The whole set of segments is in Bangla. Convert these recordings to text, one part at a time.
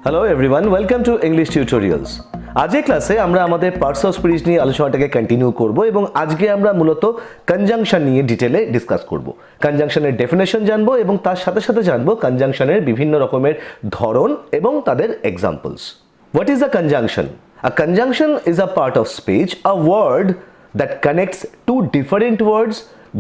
Hello everyone, welcome to English tutorials. আজকের ক্লাসে আমরা আমাদের পার্টস অফ স্পিচ নিয়ে আলোচনাটাকে কন্টিনিউ করব এবং আজকে আমরা মূলত কনজাংশন নিয়ে ডিটেলে ডিসকাস করব। কনজাংশনের ডেফিনেশন জানবো এবং তার সাথে সাথে জানবো কনজাংশনের বিভিন্ন রকমের ধরন এবং তাদের examples. What is a conjunction? A conjunction is a part of speech, a word that connects two different words,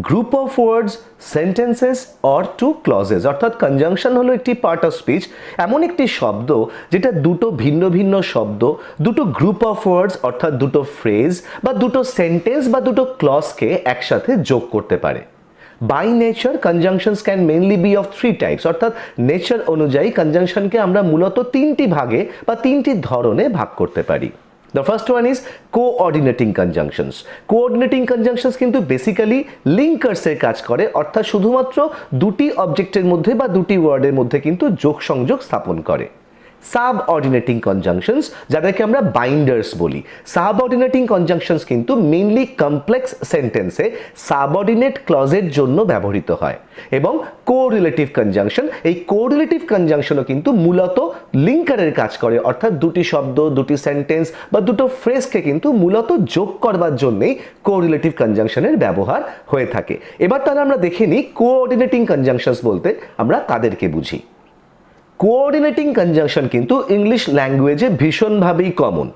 group of words, sentences or two clauses. অর্থাৎ কনজাংশন হলো একটি পার্ট অফ স্পিচ, এমন একটি শব্দ যেটা দুটো ভিন্ন ভিন্ন শব্দ, দুটো গ্রুপ অফ ওয়ার্ডস অর্থাৎ দুটো ফ্রেজ বা দুটো সেন্টেন্স বা দুটো ক্লজকে একসাথে যোগ করতে পারে। By nature conjunctions can mainly be of three types, অর্থাৎ নেচার অনুযায়ী কনজাংশনকে আমরা মূলত তিনটি ভাগে বা তিনটি ধরনে ভাগ করতে পারি। The first one is coordinating conjunctions. Coordinating conjunctions কিন্তু বেসিক্যালি লিঙ্কার্সের কাজ করে, অর্থাৎ শুধুমাত্র দুটি অবজেক্টের মধ্যে বা দুটি ওয়ার্ডের মধ্যে কিন্তু যোগ সংযোগ স্থাপন করে। সাবঅর্ডিনেটিং কনজাংশনস, যাদেরকে আমরা বাইন্ডার্স বলি। সাবঅর্ডিনেটিং কনজাংশনস কিন্তু মেইনলি কমপ্লেক্স সেন্টেন্সে সাবঅর্ডিনেট ক্লজের জন্য ব্যবহৃত হয়। এবং কোরিলেটিভ কনজাংশন, এই কোরিলেটিভ কনজাংশনও কিন্তু মূলত লিঙ্কারের কাজ করে, অর্থাৎ দুটি শব্দ, দুটি সেন্টেন্স বা দুটো ফ্রেজকে কিন্তু মূলত যোগ করবার জন্যই কোরিলেটিভ কনজাংশনের ব্যবহার হয়ে থাকে। এবার তাহলে আমরা দেখে নিই কোঅর্ডিনেটিং কনজাংশনস বলতে আমরা কাদেরকে বুঝি। কোঅর্ডিনেটিং কনজাংশন কিন্তু ইংলিশ ল্যাঙ্গুয়েজে ভীষণভাবেই কমন।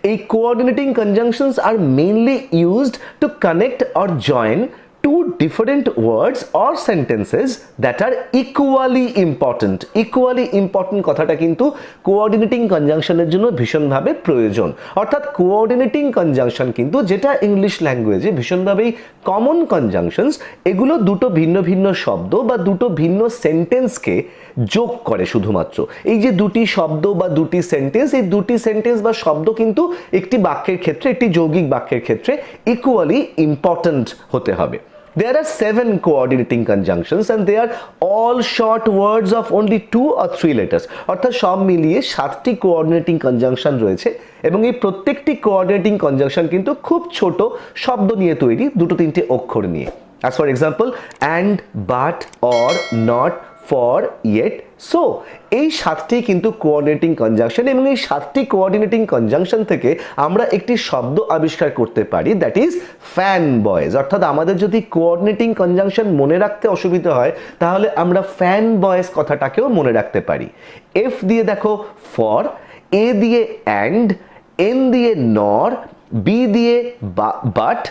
এই coordinating conjunctions are mainly used to connect or join two different words or sentences that are equally important. Equally important কথাটা কিন্তু কোঅর্ডিনেটিং কনজাংশনের জন্য ভীষণভাবে প্রয়োজন। অর্থাৎ কোঅর্ডিনেটিং কনজাংশন কিন্তু যেটা ইংলিশ ল্যাঙ্গুয়েজে ভীষণভাবেই কমন কনজাংশনস, এগুলো দুটো ভিন্ন ভিন্ন শব্দ বা দুটো ভিন্ন সেন্টেন্সকে যোগ করে শুধুমাত্র। এই যে দুটি শব্দ বা দুটি সেন্টেন্স, এই দুটি সেন্টেন্স বা শব্দ কিন্তু একটি বাক্যের ক্ষেত্রে, একটি যৌগিক বাক্যের ক্ষেত্রে ইকুয়ালি ইম্পর্ট্যান্ট হতে হবে। There are 7 coordinating conjunctions and they are all short words of only 2 or 3 letters. অর্থাৎ সব মিলিয়ে 7টি কোঅর্ডিনেটিং কনজাংশন রয়েছে এবং এই প্রত্যেকটি কোঅর্ডিনেটিং কনজাংশন কিন্তু খুব ছোট শব্দ নিয়ে তৈরি, দুটো তিনটে অক্ষর নিয়ে। As for example, and, but, or, not, for, yet, so এই 7টি কিন্তু কোঅর্ডিনেটিং কনজাংশন এবং এই 7টি কোঅর্ডিনেটিং কনজাংশন থেকে আমরা একটি শব্দ আবিষ্কার করতে পারি, দ্যাট ইজ ফ্যান বয়েজ। অর্থাৎ আমাদের যদি কোঅর্ডিনেটিং কনজাংশন মনে রাখতে অসুবিধা হয় তাহলে আমরা ফ্যান বয়েজ কথাটাকেও মনে রাখতে পারি। এফ দিয়ে দেখো ফর, এ দিয়ে অ্যান্ড, এন দিয়ে নর, বি দিয়ে বাট,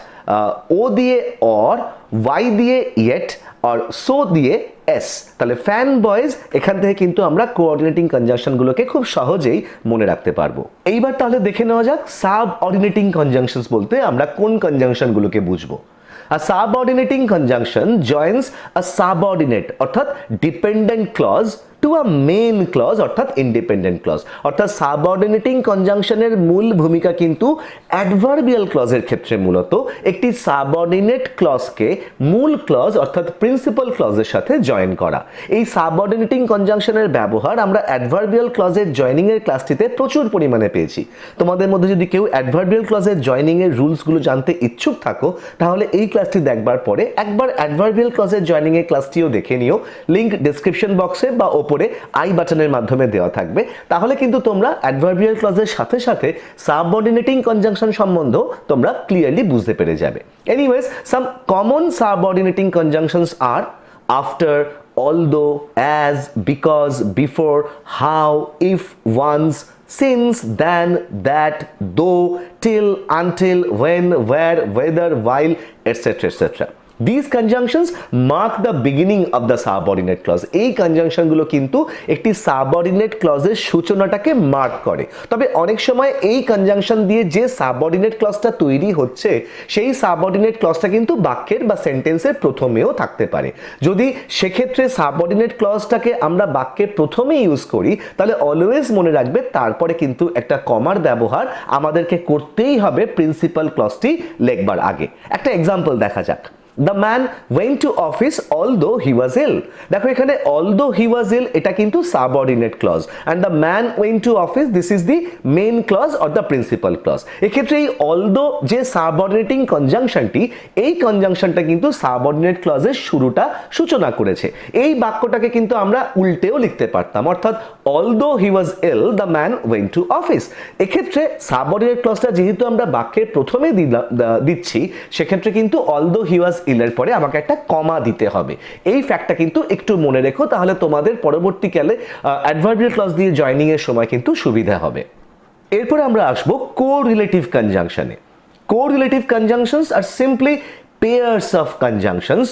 ও দিয়ে অর, ওয়াই দিয়ে ইয়েট আর সো দিয়ে এস। তাহলে ফ্যান বয়েজ, এখান থেকে কিন্তু আমরা কোঅর্ডিনেটিং কনজাংশনগুলোকে খুব সহজেই মনে রাখতে পারবো। এইবার তাহলে দেখে নেওয়া যাক সাবঅর্ডিনেটিং কনজাংশনস বলতে আমরা কোন কনজাংশনগুলোকে বুঝবো। A subordinating conjunction joins a subordinate অর্থাৎ dependent clause to a main clause অর্থাৎ independent clause। অর্থাৎ সাবঅর্ডিনেটিং কনজাংশনের মূল ভূমিকা কিন্তু অ্যাডভার্বিয়াল ক্লজের ক্ষেত্রে মূলত একটি সাবঅর্ডিনেট ক্লজকে মূল ক্লজ অর্থাৎ প্রিন্সিপাল ক্লজের সাথে জয়েন করা। এই সাবঅর্ডিনেটিং কনজাংশনের ব্যবহার আমরা অ্যাডভার্বিয়াল ক্লজের জয়েনিং এর ক্লাসটিতে প্রচুর পরিমাণে পেয়েছি। তোমাদের মধ্যে যদি কেউ অ্যাডভার্বিয়াল ক্লজের জয়েনিং এর রুলসগুলো জানতে ইচ্ছুক থাকো তাহলে এই ক্লাসটি দেখবার পরে একবার অ্যাডভার্বিয়াল ক্লজের জয়েনিং এর ক্লাসটিও দেখে নিও। লিংক ডেসক্রিপশন বক্সে বা ওপরে আই বাটনের মাধ্যমে দেওয়া থাকবে। তাহলে কিন্তু তোমরা অ্যাডভার্বিয়াল ক্লজের সাথে সাথে সাবঅর্ডিনেটিং কনজাংশন সম্বন্ধ তোমরা ক্লিয়ারলি বুঝতে পেরে যাবে। Anyways, some common subordinating conjunctions are after, although, as, because, before, how, if, once, since, then, that, though, till, until, when, where, whether, while, etc. etc. These conjunctions mark the beginning of the subordinate clause. এই কনজাংশনগুলো কিন্তু একটি সাবঅর্ডিনেট ক্লজের সূচনাটাকে মার্ক করে। তবে অনেক সময় এই কনজাংশন দিয়ে যে সাবঅর্ডিনেট ক্লজটা তৈরি হচ্ছে সেই সাবঅর্ডিনেট ক্লজটা কিন্তু বাক্যের বা সেন্টেন্সের প্রথমেও থাকতে পারে। যদি সেক্ষেত্রে সাবঅর্ডিনেট ক্লজটাকে আমরা বাক্যের প্রথমে ইউজ করি তাহলে অলওয়েজ মনে রাখবে তারপরে কিন্তু একটা কমার ব্যবহার আমাদেরকে করতেই হবে প্রিন্সিপাল ক্লজটি লেখবার আগে। একটা এক্সাম্পল দেখা যাক। The man went to office although he was ill. দেখো এখানে অলদো হি ওয়াজ ইল এটা কিন্তু subordinate clause, and the man went to office this is the main clause or the principal clause. এক্ষেত্রে এই অলদো যে সাবঅর্ডিনেটিং কনজাংশনটি, এই কনজাংশনটা কিন্তু সাবঅর্ডিনেট ক্লজের শুরুটা সূচনা করেছে। এই বাক্যটাকে কিন্তু আমরা উল্টেও লিখতে পারতাম, অর্থাৎ although he was ill the man went to office. এক্ষেত্রে সাবঅর্ডিনেট ক্লজটা যেহেতু আমরা বাক্যের প্রথমে দিচ্ছি, সেক্ষেত্রে কিন্তু অলদো হি ওয়াজ ইল এর পরে আমাকে একটা কমা দিতে হবে। এই ফ্যাক্টটা কিন্তু একটু মনে রেখো, তাহলে তোমাদের পরবর্তীকালে অ্যাডভার্বিয়াল ক্লজ দিয়ে জয়নিং এর সময় কিন্তু সুবিধা হবে। এরপরে আমরা আসবো কোরিলেটিভ কনজাংশনে। Correlative conjunctions are simply pairs of conjunctions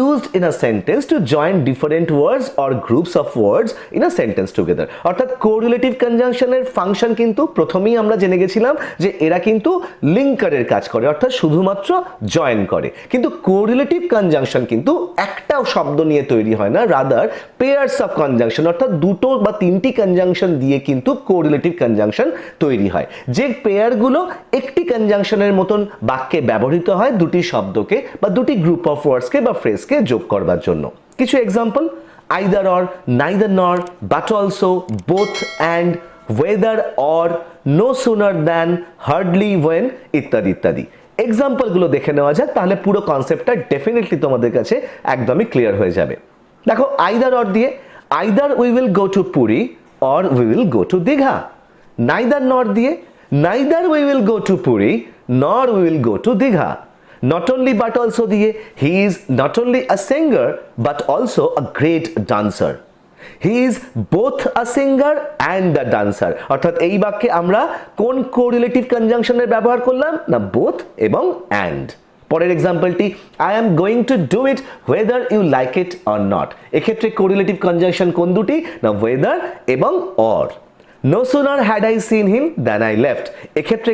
used in a sentence to join different words or groups of words in a sentence together। অর্থাৎ কোরিলেটিভ কনজাংশনের ফাংশন কিন্তু প্রথমেই আমরা জেনে গেছিলাম যে এরা কিন্তু লিঙ্কারের কাজ করে, অর্থাৎ শুধুমাত্র জয়েন করে। কিন্তু কোরিলেটিভ কনজাংশন কিন্তু একটাও শব্দ নিয়ে তৈরি হয় না, রাদার পেয়ার্স অফ কনজাংশন, অর্থাৎ দুটো বা তিনটি কনজাংশন দিয়ে কিন্তু কোরিলেটিভ কনজাংশন তৈরি হয়, যে পেয়ারগুলো একটি কনজাংশনের মতন বাক্যে ব্যবহৃত হয় দুটি শব্দকে বা দুটি গ্রুপ অফ ওয়ার্ডসকে বা ফ্রেজকে যোগ করবার জন্য। কিছু example: either or, neither nor, but also, both and, whether or, no sooner than, hardly when ইত্যাদি ইত্যাদি। এক্সাম্পলগুলো দেখে নেওয়া যাক, তাহলে পুরো কনসেপ্টটা ডেফিনেটলি তোমাদের কাছে একদমই ক্লিয়ার হয়ে যাবে। দেখো আইদার অর দিয়ে, either we will go to Puri or we will go to Digha. Neither nor দিয়ে, neither we will go to Puri nor we will go to Digha. Not only but also দিয়ে, he is not only a singer but also a great dancer. He is both a singer and a dancer। অর্থাৎ এই বাক্যে আমরা কোন কোরিলেটিভ কনজাংশনের ব্যবহার করলাম না, both এবং and। পরের এক্সাম্পলটি, I am going to do it whether you like it or not। এক্ষেত্রে কোরিলেটিভ কনজাংশন কোন দুটি না, whether এবং or। No sooner had I seen him than I left। এক্ষেত্রে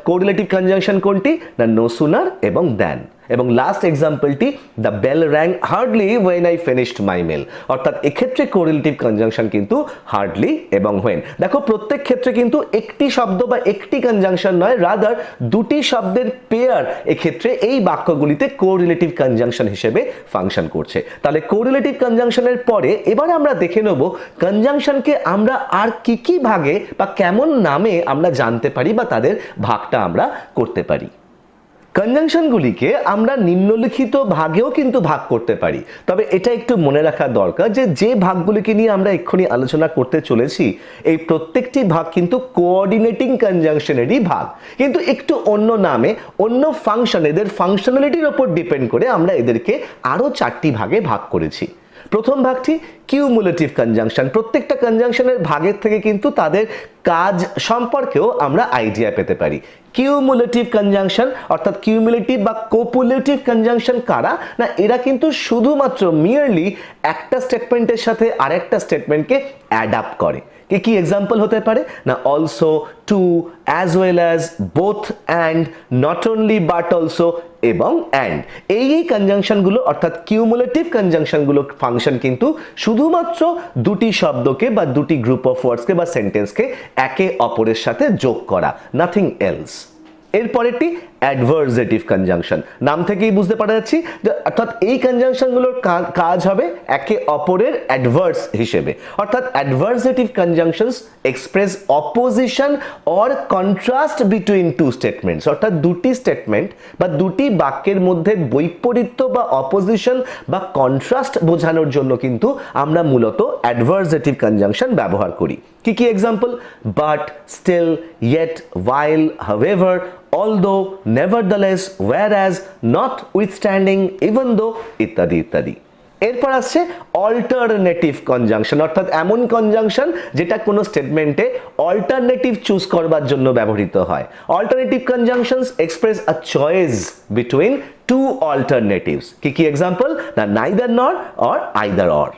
কোরিলেটিভ কনজাংশন কোনটি না, no sooner এবং than। এবং লাস্ট এক্সাম্পলটি, the bell rang hardly when I finished my meal. অর্থাৎ এক্ষেত্রে কোরিলেটিভ কনজাংশন কিন্তু হার্ডলি এবং হোয়েন। দেখো প্রত্যেক ক্ষেত্রে কিন্তু একটি শব্দ বা একটি কনজাংশন নয়, রাদার দুটি শব্দের পেয়ার এক্ষেত্রে এই বাক্যগুলিতে কোরিলেটিভ কনজাংশন হিসেবে ফাংশন করছে। তাহলে কোরিলেটিভ কনজাংশনের পরে এবার আমরা দেখে নেব কনজাংশনকে আমরা আর কি কি ভাগে বা কেমন নামে আমরা জানতে পারি বা তাদের ভাগটা আমরা করতে পারি। কনজাংশনগুলিকে আমরা নিম্নলিখিত ভাগেও কিন্তু ভাগ করতে পারি, তবে এটা একটু মনে রাখা দরকার যে যে ভাগগুলিকে নিয়ে আমরা এক্ষুনি আলোচনা করতে চলেছি এই প্রত্যেকটি ভাগ কিন্তু কোঅর্ডিনেটিং কনজাংশনেরই ভাগ, কিন্তু একটু অন্য নামে অন্য ফাংশন, এদের ফাংশনালিটির উপর ডিপেন্ড করে আমরা এদেরকে আরও 4টি ভাগে ভাগ করেছি। প্রথম ভাগটি কিউমুলেটিভ কনজাংশন। প্রত্যেকটা কনজাংশনের ভাগের থেকে কিন্তু তাদের কাজ সম্পর্কেও আমরা আইডিয়া পেতে পারি। কিউমুলেটিভ কনজাংশন অর্থাৎ কিউমুলেটিভ বা কোপুলেটিভ কনজাংশন কারা না, এরা কিন্তু শুধুমাত্র মিয়ারলি একটা স্টেটমেন্টের সাথে আরেকটা স্টেটমেন্টকে অ্যাডাপ্ট করে। কি এক্সাম্পল হতে পারে না, also, to, as well as, both and, not only but also এবং অ্যান্ড। এই কনজাংশনগুলো অর্থাৎ কিউমুলেটিভ কনজাংশনগুলো ফাংশন কিন্তু শুধুমাত্র দুটি শব্দকে বা দুটি গ্রুপ অফ ওয়ার্ডসকে বা সেন্টেন্সকে একে অপরের সাথে যোগ করা, নাথিং এলস। এরপরেরটি অ্যাডভার্সেটিভ কনজাংশন। নাম থেকেই বুঝতে পারা যাচ্ছে যে অর্থাৎ এই কনজাংশনগুলোর কাজ হবে একে অপরের অ্যাডভার্স হিসেবে। অর্থাৎ adversative conjunctions express opposition or contrast between two statements. অর্থাৎ দুটি স্টেটমেন্ট বা দুটি বাক্যের মধ্যে বৈপরীত্য বা অপোজিশন বা কন্ট্রাস্ট বোঝানোর জন্য কিন্তু আমরা মূলত অ্যাডভার্সেটিভ কনজাংশন ব্যবহার করি। কি কি example? But, still, yet, while, however, although, nevertheless, whereas, notwithstanding, even though ইত্যাদি ইত্যাদি। এরপর আসছে অল্টারনেটিভ কনজাংশন, অর্থাৎ এমন কনজাংশন যেটা কোনো স্টেটমেন্টে অল্টারনেটিভ চুজ করবার জন্য ব্যবহৃত হয়। Alternative conjunctions express a choice between two alternatives. কি কি এক্সাম্পল না, নাইদার নর অর আইদার অর।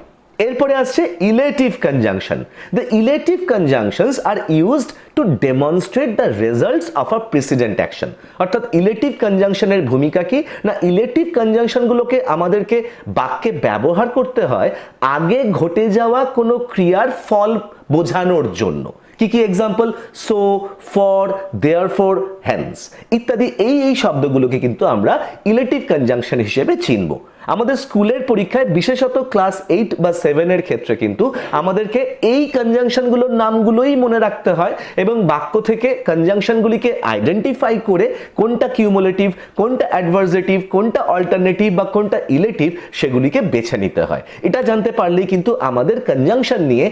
এরপরে আসছে illative conjunction. The illative conjunctions are used to demonstrate the results of a precedent action. অর্থাৎ ইলেটিভ কনজাংশনের ভূমিকা কি না, ইলেটিভ কনজাংশনগুলোকে আমাদেরকে বাক্যে ব্যবহার করতে হয় আগে ঘটে যাওয়া কোনো ক্রিয়ার ফল বোঝানোর জন্য। কি কি example? So, for, therefore, hence ইত্যাদি এই শব্দগুলোকে কিন্তু আমরা ইলেটিভ কনজাংশন হিসেবে চিনব। আমাদের স্কুলের পরীক্ষায় বিশেষত ক্লাস 8 বা 7 এর ক্ষেত্রে কিন্তু আমাদেরকে এই কনজাংশনগুলোর নামগুলোই মনে রাখতে হয় এবং বাক্য থেকে কনজাংশনগুলিকে আইডেন্টিফাই করে কোনটা কিউমুলেটিভ, কোনটা অ্যাডভার্সেটিভ, কোনটা অল্টারনেটিভ বা কোনটা ইলেটিভ সেগুলিকে বেছে নিতে হয়। এটা জানতে পারলেই কিন্তু আমাদের কনজাংশন নিয়ে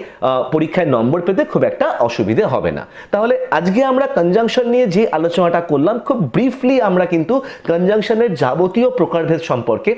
পরীক্ষায় নম্বর পেতে খুব একটা অসুবিধে হবে না। তাহলে আজকে আমরা কনজাংশন নিয়ে যে আলোচনাটা করলাম, খুব ব্রিফলি আমরা কিন্তু কনজাংশনের যাবতীয় প্রকারভেদ সম্পর্কে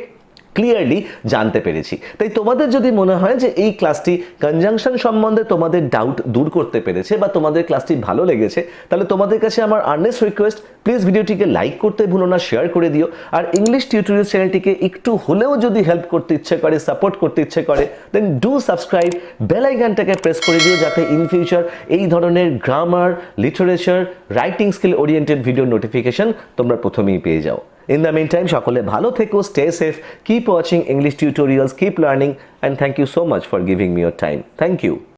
ক্লিয়ারলি জানতে পেরেছি। তাই তোমাদের যদি মনে হয় যে এই ক্লাসটি কনজাংশন সম্বন্ধে তোমাদের ডাউট দূর করতে পেরেছে বা তোমাদের ক্লাসটি ভালো লেগেছে, তাহলে তোমাদের কাছে আমার আর্নেস্ট রিকোয়েস্ট, প্লিজ ভিডিওটিকে লাইক করতে ভুলো না, শেয়ার করে দিও। আর ইংলিশ টিউটোরিয়াল চ্যানেলটিকে একটু হলেও যদি হেল্প করতে ইচ্ছে করে, সাপোর্ট করতে ইচ্ছে করে, দেন ডু সাবস্ক্রাইব, বেল আইকনটাকে প্রেস করে দিও যাতে ইন ফিউচার এই ধরনের grammar, literature, writing skill oriented video notification তোমরা প্রথমেই পেয়ে যাও। In the meantime, সকলে ভালো থেকো, stay safe, keep watching English tutorials, keep learning, and thank you so much for giving me your time. Thank you.